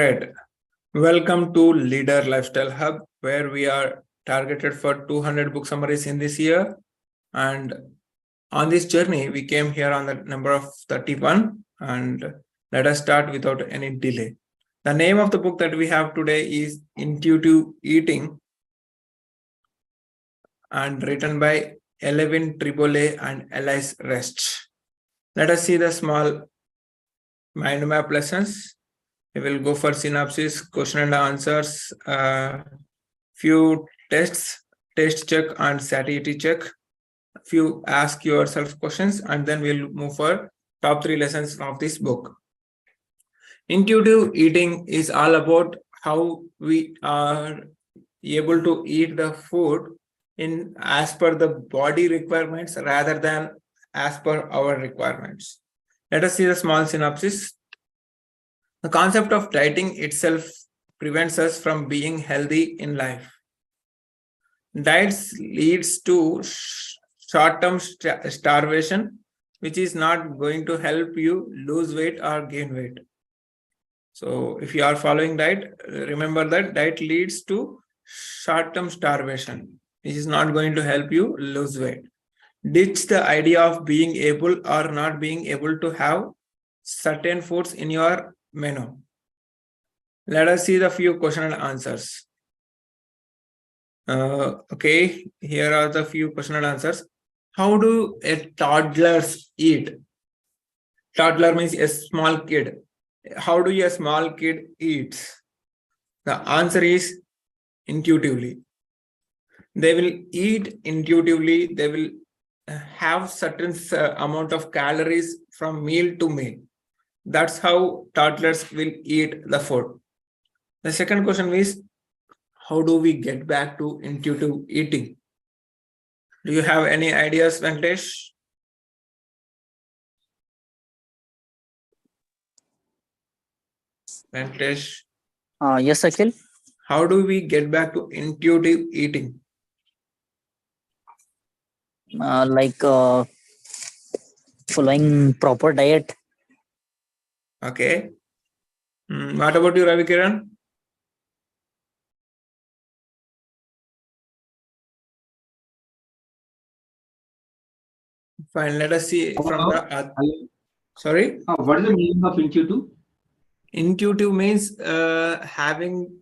Great. Welcome to Leader Lifestyle Hub, where we are targeted for 200 book summaries in this year. And on this journey, we came here on the number of 31. And let us start without any delay. The name of the book that we have today is Intuitive Eating, and written by Evelyn, Tribole, and Elyse Rest. Let us see the small mind map lessons. We will go for synopsis, question and answers, few tests, test check and satiety check, few ask yourself questions, and then we'll move for top 3 lessons of this book. Intuitive eating is all about how we are able to eat the food in as per the body requirements rather than as per our requirements. Let us see the small synopsis. The concept of dieting itself prevents us from being healthy in life. Diets leads to short-term starvation, which is not going to help you lose weight or gain weight. So if you are following diet, remember that diet leads to short-term starvation, which is not going to help you lose weight. Ditch the idea of being able or not being able to have certain foods in your menu. Let us see the few question and answers. Okay, here are the few question and answers. How do toddlers eat? Toddler means a small kid. How do a small kid eat? The answer is intuitively. They will eat intuitively. They will have certain amount of calories from meal to meal. That's how toddlers will eat the food. The second question is, how do we get back to intuitive eating? Do you have any ideas, Venkatesh? Venkatesh? Yes, Akhil. How do we get back to intuitive eating? Following proper diet. Okay. What about you, Ravi Kiran? Fine, let us see from the... Sorry? What is the meaning of intuitive? Intuitive means having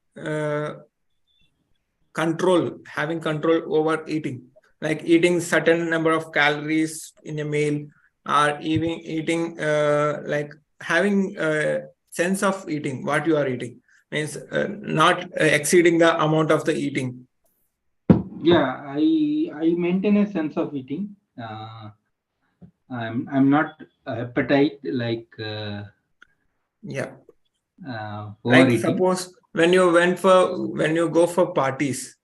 control over eating, like eating certain number of calories in a meal, or even eating like having a sense of eating what you are eating, means not exceeding the amount of the eating. Yeah, I maintain a sense of eating. I'm not appetite like Yeah. Like overeating. suppose when you go for parties,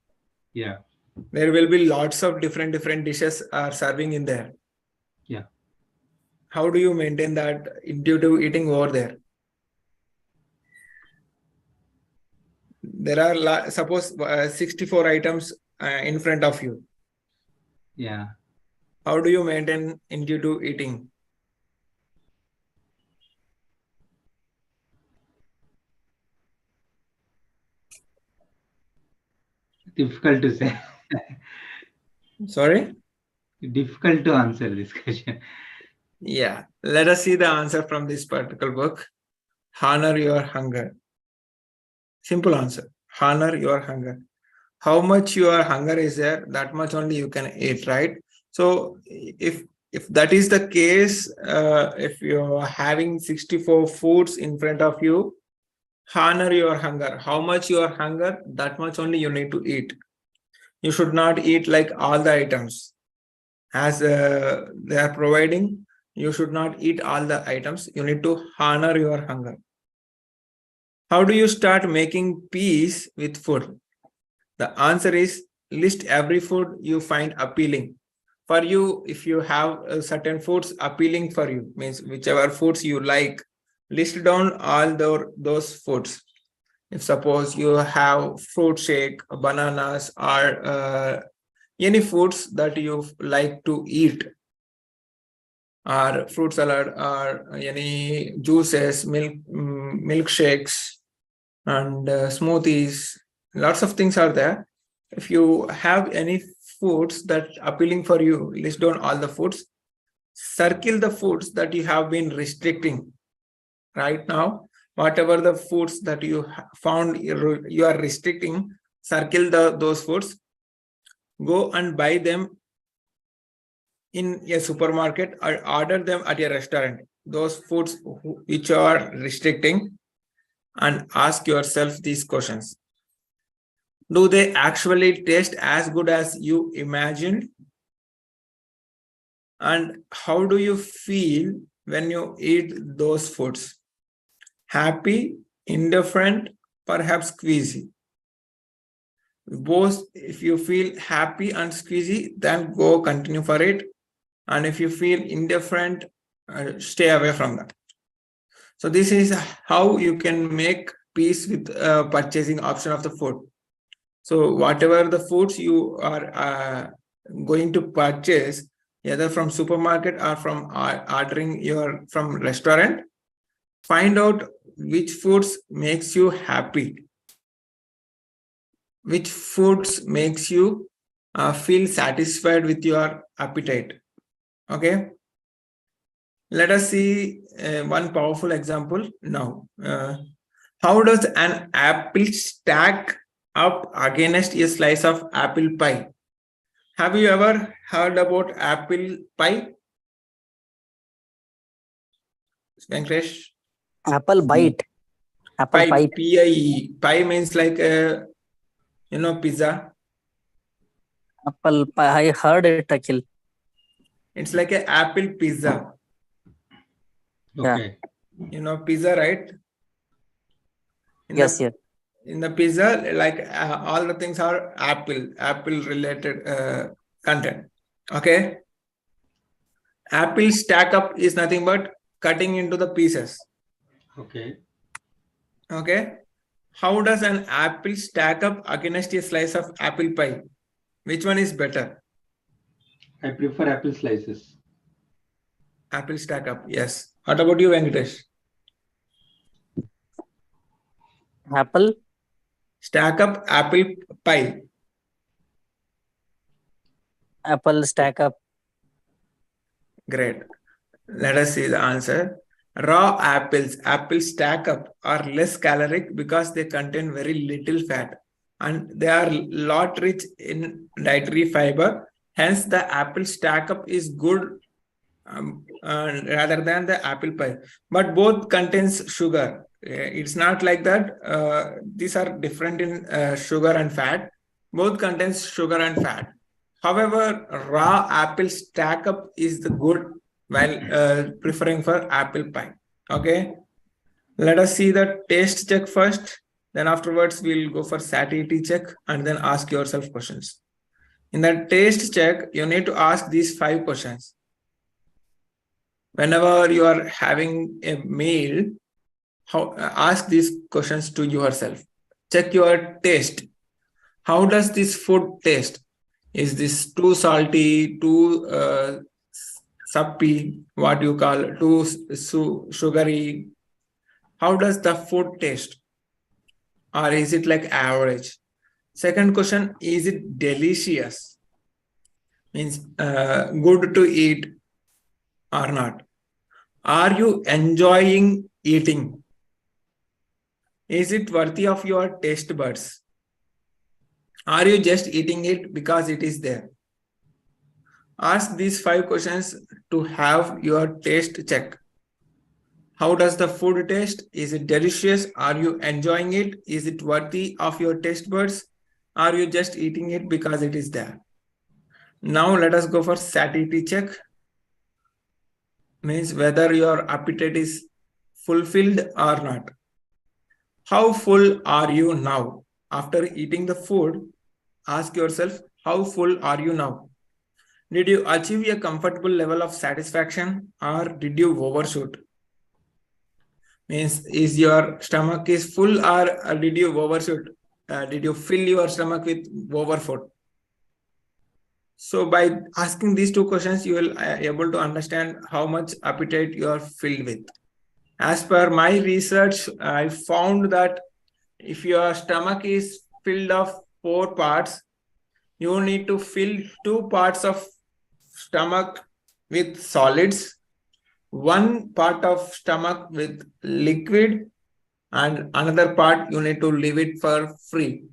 Yeah, there will be lots of different dishes are serving in there. yeah. How do you maintain that intuitive eating over there? There are suppose 64 items in front of you. Yeah. How do you maintain intuitive eating? Difficult to say. Sorry? Difficult to answer this question. Yeah. Let us see the answer from this particular book. Honor your hunger. Simple answer. Honor your hunger. How much your hunger is there, that much only you can eat, right? So if that is the case, if you're having 64 foods in front of you, honor your hunger. How much your hunger, that much only you need to eat. You should not eat like all the items as they are providing. You should not eat all the items. You need to honor your hunger. How do you start making peace with food? The answer is list every food you find appealing. For you, if you have certain foods appealing for you, means whichever foods you like, list down all those foods. If suppose you have fruit shake, bananas, or any foods that you like to eat, or fruit salad, or any juices, milkshakes, and smoothies. Lots of things are there. If you have any foods that appealing for you, list down all the foods. Circle the foods that you have been restricting right now. Whatever the foods that you found you are restricting, circle those foods. Go and buy them in a supermarket or order them at a restaurant. Those foods which are restricting, and ask yourself these questions. Do they actually taste as good as you imagined? And how do you feel when you eat those foods? Happy, indifferent, perhaps squeezy? Both, if you feel happy and squeezy, then go continue for it. And if you feel indifferent, stay away from that. So this is how you can make peace with purchasing option of the food. So whatever the foods you are going to purchase, either from supermarket or from ordering from restaurant, find out which foods makes you happy, which foods makes you feel satisfied with your appetite. Okay, let us see one powerful example now. How does an apple stack up against a slice of apple pie? Have you ever heard about apple pie, Venkatesh? Apple bite. Apple Pie, pie. P-I-E. Pie means like pizza. Apple pie. I heard it, Akhil. It's like an apple pizza. Okay. Pizza, right? Yes. In the pizza, like all the things are apple related content. Okay. Apple stack up is nothing but cutting into the pieces. Okay. Okay. How does an apple stack up against a slice of apple pie? Which one is better? I prefer apple slices. Apple stack up, yes. What about you, Venkatesh? Apple. Stack up apple pie. Apple stack up. Great. Let us see the answer. Raw apples stack up, are less caloric because they contain very little fat and they are lot rich in dietary fiber. Hence, the apple stack up is good rather than the apple pie. But both contains sugar. It's not like that. These are different in sugar and fat. Both contains sugar and fat. However, raw apple stack up is the good while preferring for apple pie. Okay, let us see the taste check first. Then afterwards, we'll go for satiety check and then ask yourself questions. In the taste check, you need to ask these 5 questions. Whenever you are having a meal, ask these questions to yourself. Check your taste. How does this food taste? Is this too salty, too suppy, what you call too sugary? How does the food taste? Or is it like average? Second question, is it delicious? Means good to eat or not? Are you enjoying eating? Is it worthy of your taste buds? Are you just eating it because it is there? Ask these 5 questions to have your taste check. How does the food taste? Is it delicious? Are you enjoying it? Is it worthy of your taste buds? Are you just eating it because it is there? Now let us go for satiety check. Means whether your appetite is fulfilled or not. How full are you now? After eating the food, ask yourself, how full are you now? Did you achieve a comfortable level of satisfaction or did you overshoot? Means is your stomach is full or did you overshoot? Did you fill your stomach with overfood? So by asking these 2 questions, you will able to understand how much appetite you are filled with. As per my research, I found that If your stomach is filled of 4 parts, you need to fill 2 parts of stomach with solids, 1 part of stomach with liquid, and another part you need to leave it for free,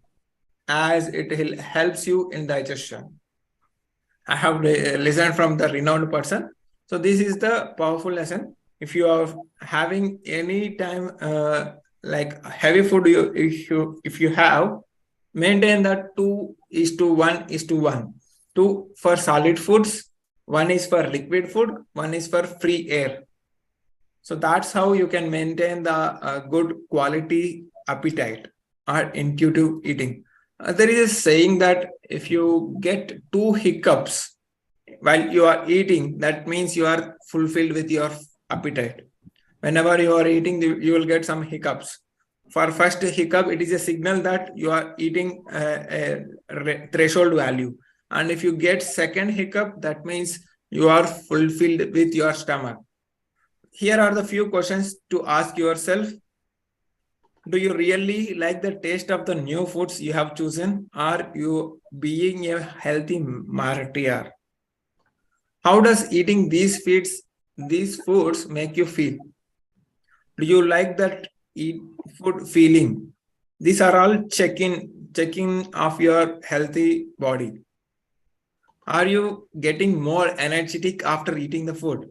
as it helps you in digestion. I have listened from the renowned person. So this is the powerful lesson. If you are having any time like heavy food, if you have, maintain that 2:1:1. 2 for solid foods, 1 is for liquid food, 1 is for free air. So that's how you can maintain the good quality appetite or intuitive eating. There is a saying that if you get 2 hiccups while you are eating, that means you are fulfilled with your appetite. Whenever you are eating, you will get some hiccups. For first hiccup, it is a signal that you are eating a threshold value. And if you get second hiccup, that means you are fulfilled with your stomach. Here are the few questions to ask yourself. Do you really like the taste of the new foods you have chosen? Are you being a healthy martyr? How does eating these foods make you feel? Do you like that food feeling? These are all checking of your healthy body. Are you getting more energetic after eating the food?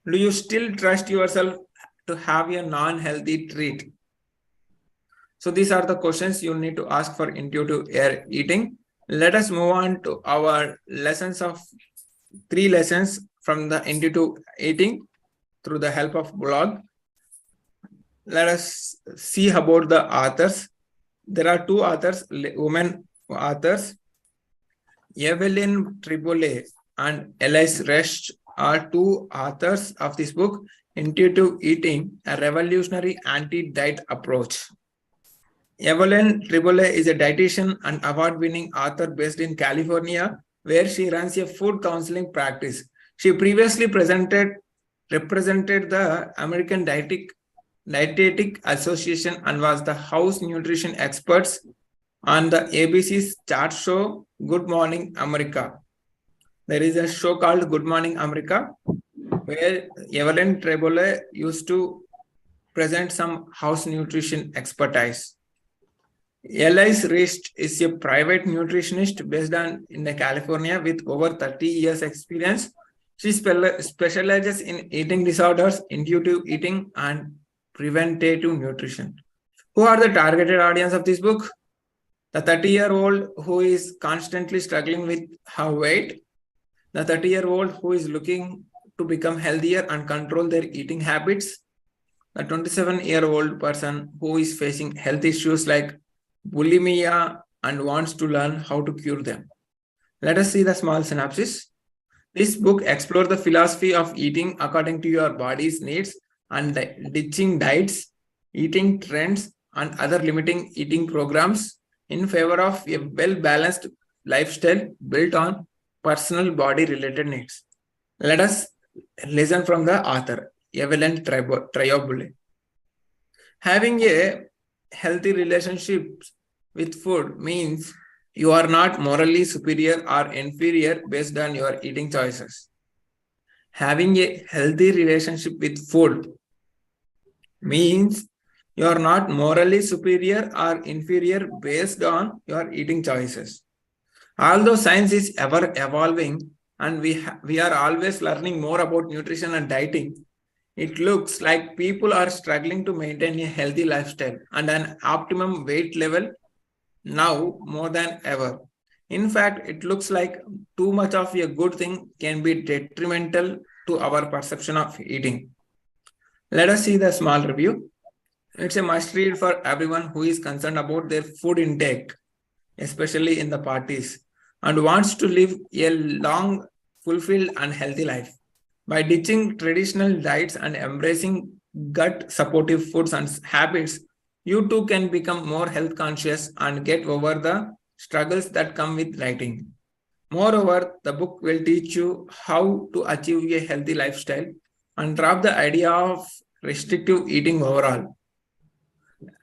Do you still trust yourself to have a non-healthy treat? So these are the questions you need to ask for intuitive eating. Let us move on to our lessons of 3 lessons from the intuitive eating through the help of blog. Let us see about the authors. There are 2 authors, women authors. Evelyn Tribole and Elyse Rest are 2 authors of this book, Intuitive Eating, a Revolutionary Anti-Diet Approach. Evelyn Tribole is a dietitian and award-winning author based in California, where she runs a food counseling practice. She previously represented the American Dietetic Association and was the house nutrition experts on the ABC's chart show Good Morning America. There is a show called Good Morning America, where Evelyn Tribole used to present some house nutrition expertise. Elyse Rest is a private nutritionist based in California with over 30 years experience. She specializes in eating disorders, intuitive eating, and preventative nutrition. Who are the targeted audience of this book? The 30-year-old who is constantly struggling with her weight, the 30-year-old who is looking to become healthier and control their eating habits, the 27-year-old person who is facing health issues like bulimia and wants to learn how to cure them. Let us see the small synopsis. This book explores the philosophy of eating according to your body's needs and ditching diets, eating trends, and other limiting eating programs in favor of a well-balanced lifestyle built on personal body-related needs. Let us listen from the author, Evelyn Tribole. Having a healthy relationship with food means you are not morally superior or inferior based on your eating choices. Having a healthy relationship with food means you are not morally superior or inferior based on your eating choices. Although science is ever evolving and we are always learning more about nutrition and dieting, it looks like people are struggling to maintain a healthy lifestyle and an optimum weight level now more than ever. In fact, it looks like too much of a good thing can be detrimental to our perception of eating. Let us see the small review. It's a must read for everyone who is concerned about their food intake, especially in the parties, and wants to live a long, fulfilled, and healthy life. By ditching traditional diets and embracing gut-supportive foods and habits, you too can become more health conscious and get over the struggles that come with dieting. Moreover, the book will teach you how to achieve a healthy lifestyle and drop the idea of restrictive eating overall.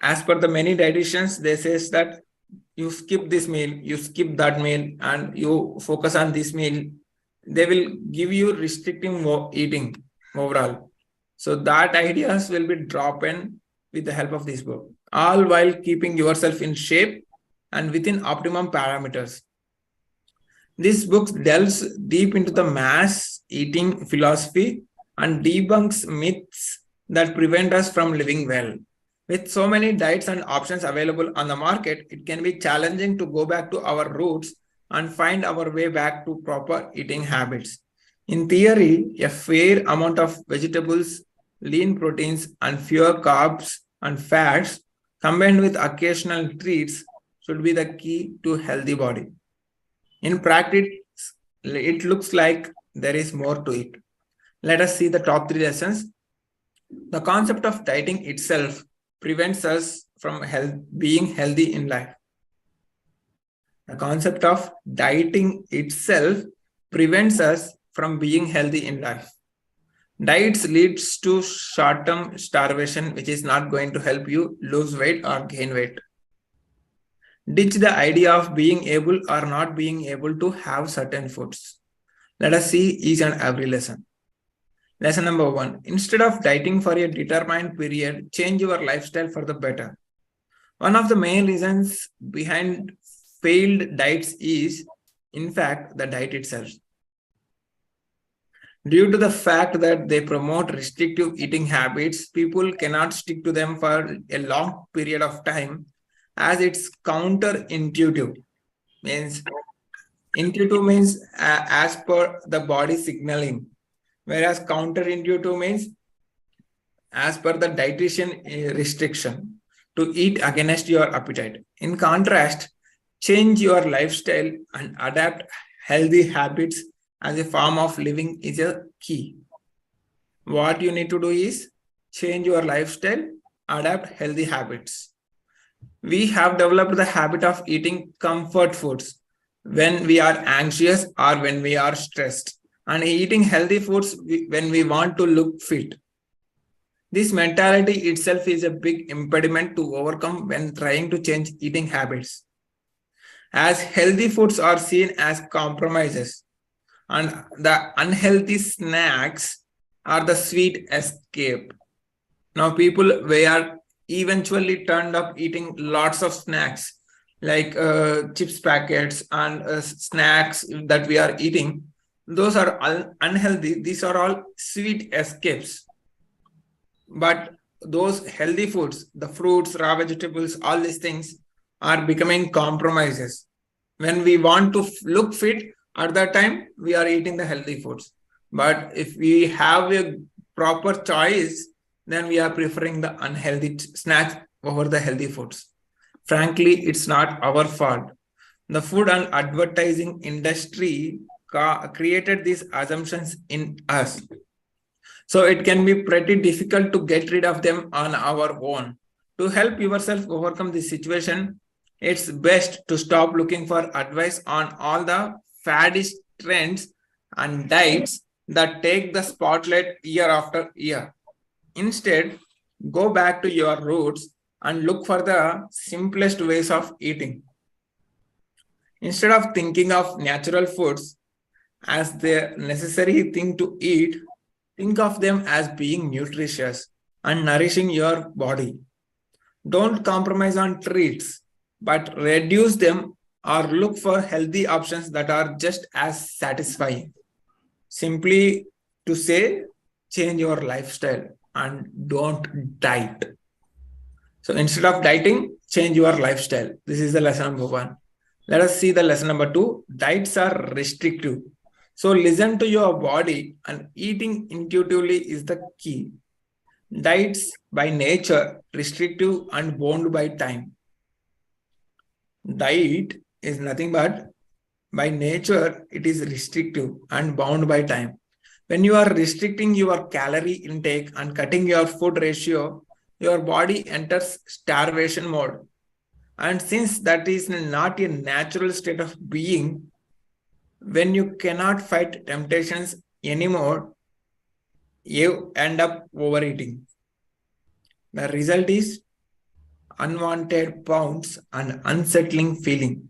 As per the many dietitians, they says that you skip this meal, you skip that meal, and you focus on this meal. They will give you restricting eating overall. So that ideas will be dropped in with the help of this book, all while keeping yourself in shape and within optimum parameters. This book delves deep into the mass eating philosophy and debunks myths that prevent us from living well. With so many diets and options available on the market, it can be challenging to go back to our roots and find our way back to proper eating habits. In theory, a fair amount of vegetables, lean proteins, and fewer carbs and fats, combined with occasional treats, should be the key to healthy body. In practice, it looks like there is more to it. Let us see the top 3 lessons. The concept of dieting itself prevents us from being healthy in life. The concept of dieting itself prevents us from being healthy in life. Diets leads to short-term starvation, which is not going to help you lose weight or gain weight. Ditch the idea of being able or not being able to have certain foods. Let us see each and every lesson. Lesson number 1. Instead of dieting for a determined period, change your lifestyle for the better. One of the main reasons behind failed diets is, in fact, the diet itself. Due to the fact that they promote restrictive eating habits, people cannot stick to them for a long period of time, as it's counterintuitive. Intuitive means as per the body signaling, whereas counterintuitive means as per the dietitian restriction to eat against your appetite. In contrast, change your lifestyle and adapt healthy habits as a form of living is a key. What you need to do is change your lifestyle, adapt healthy habits. We have developed the habit of eating comfort foods when we are anxious or when we are stressed, and eating healthy foods when we want to look fit. This mentality itself is a big impediment to overcome when trying to change eating habits, as healthy foods are seen as compromises, and the unhealthy snacks are the sweet escape. Now, people were eventually turned up eating lots of snacks like chips packets and snacks that we are eating. Those are unhealthy. These are all sweet escapes. But those healthy foods, the fruits, raw vegetables, all these things are becoming compromises. When we want to look fit, at that time, we are eating the healthy foods. But if we have a proper choice, then we are preferring the unhealthy snacks over the healthy foods. Frankly, it's not our fault. The food and advertising industry created these assumptions in us. So it can be pretty difficult to get rid of them on our own. To help yourself overcome this situation, it's best to stop looking for advice on all the faddish trends and diets that take the spotlight year after year. Instead, go back to your roots and look for the simplest ways of eating. Instead of thinking of natural foods as the necessary thing to eat, think of them as being nutritious and nourishing your body. Don't compromise on treats, but reduce them or look for healthy options that are just as satisfying. Simply to say, change your lifestyle and don't diet. So instead of dieting, change your lifestyle. This is the lesson number 1. Let us see the lesson number 2. Diets are restrictive. So listen to your body, and eating intuitively is the key. Diets by nature restrictive and bound by time. Diet is nothing but by nature it is restrictive and bound by time. When you are restricting your calorie intake and cutting your food ratio, your body enters starvation mode. And since that is not a natural state of being, when you cannot fight temptations anymore, you end up overeating. The result is unwanted pounds, and unsettling feeling.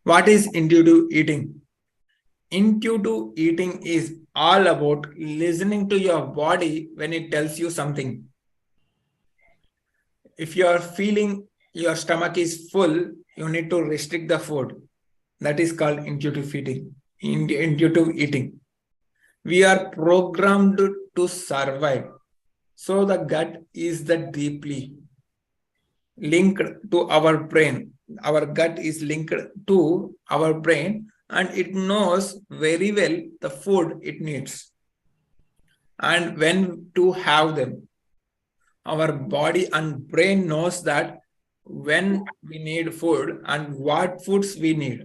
What is intuitive eating? Intuitive eating is all about listening to your body when it tells you something. If you are feeling your stomach is full, you need to restrict the food. That is called intuitive eating. Intuitive eating. We are programmed to survive. So the gut is the deeply linked to our brain. Our gut is linked to our brain and it knows very well the food it needs and when to have them. Our body and brain knows that when we need food and what foods we need.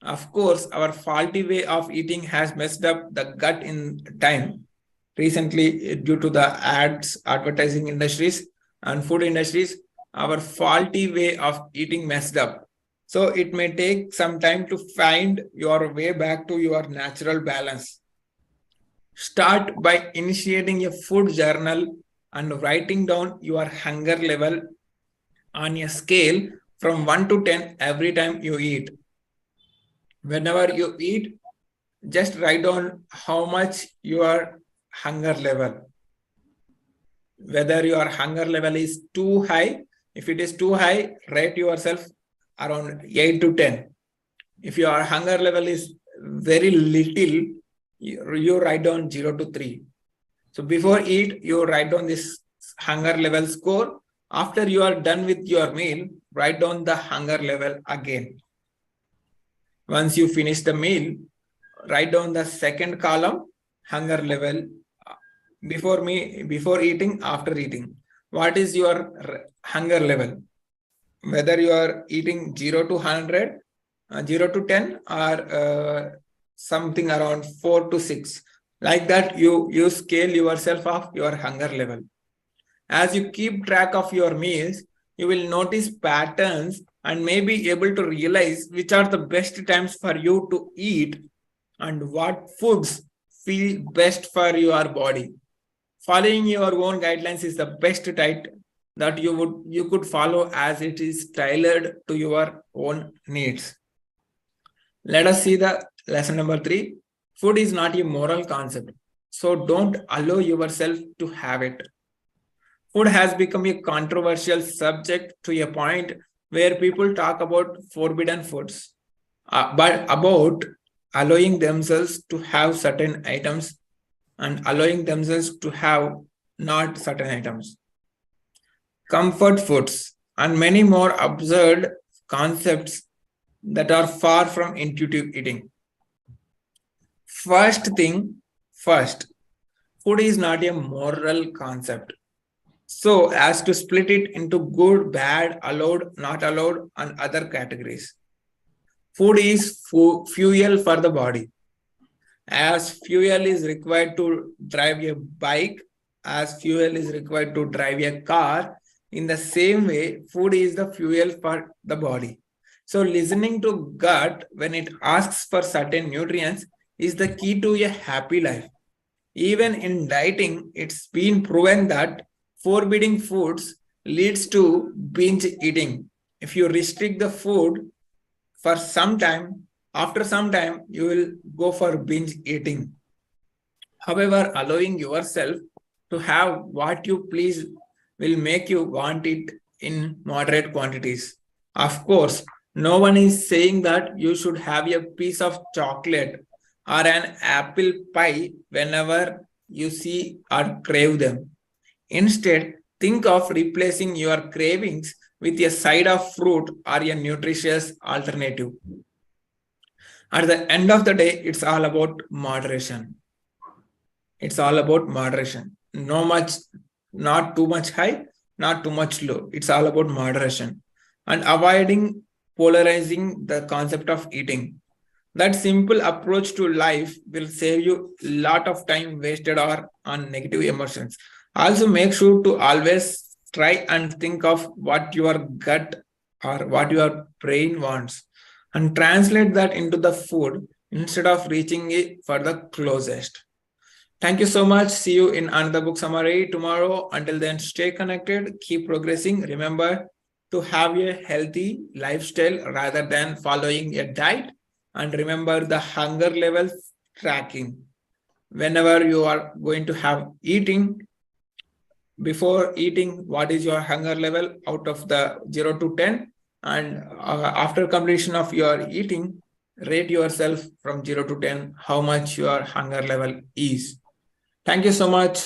Of course, our faulty way of eating has messed up the gut in time. Recently, due to the ads, advertising industries and food industries, our faulty way of eating messed up. So it may take some time to find your way back to your natural balance. Start by initiating a food journal and writing down your hunger level on a scale from 1 to 10 every time you eat. Whenever you eat, just write down how much your hunger level. Whether your hunger level is too high, if it is too high, rate yourself around 8 to 10. If your hunger level is very little, you write down 0 to 3. So before eat, you write down this hunger level score. After you are done with your meal, write down the hunger level again. Once you finish the meal, write down the second column, hunger level, before eating, after eating. What is your hunger level? Whether you are eating 0 to 100, 0 to 10 or something around 4 to 6. Like that, you scale yourself of your hunger level. As you keep track of your meals, you will notice patterns and may be able to realize which are the best times for you to eat and what foods feel best for your body. Following your own guidelines is the best diet that you could follow as it is tailored to your own needs. Let us see the lesson number 3. Food is not a moral concept, so don't allow yourself to have it. Food has become a controversial subject to a point where people talk about forbidden foods, but about allowing themselves to have certain items and allowing themselves to have not certain items. Comfort foods and many more absurd concepts that are far from intuitive eating. First, food is not a moral concept. So as to split it into good, bad, allowed, not allowed, and other categories. Food is fuel for the body. As fuel is required to drive a bike, as fuel is required to drive a car, in the same way, food is the fuel for the body. So listening to gut when it asks for certain nutrients is the key to a happy life. Even in dieting, it's been proven that forbidding foods leads to binge eating. If you restrict the food for some time, after some time, you will go for binge eating. However, allowing yourself to have what you please will make you want it in moderate quantities. Of course, no one is saying that you should have a piece of chocolate or an apple pie whenever you see or crave them. Instead, think of replacing your cravings with a side of fruit or a nutritious alternative. At the end of the day, it's all about moderation. It's all about moderation. Not too much high, not too much low. It's all about moderation and avoiding polarizing the concept of eating. That simple approach to life will save you a lot of time wasted on negative emotions. Also, make sure to always try and think of what your gut or what your brain wants and translate that into the food instead of reaching it for the closest. Thank you so much. See you in another book summary tomorrow. Until then, stay connected, keep progressing. Remember to have a healthy lifestyle rather than following a diet. And remember the hunger level tracking. Whenever you are going to have eating, before eating, what is your hunger level out of the 0 to 10? And after completion of your eating, rate yourself from 0 to 10, how much your hunger level is. Thank you so much.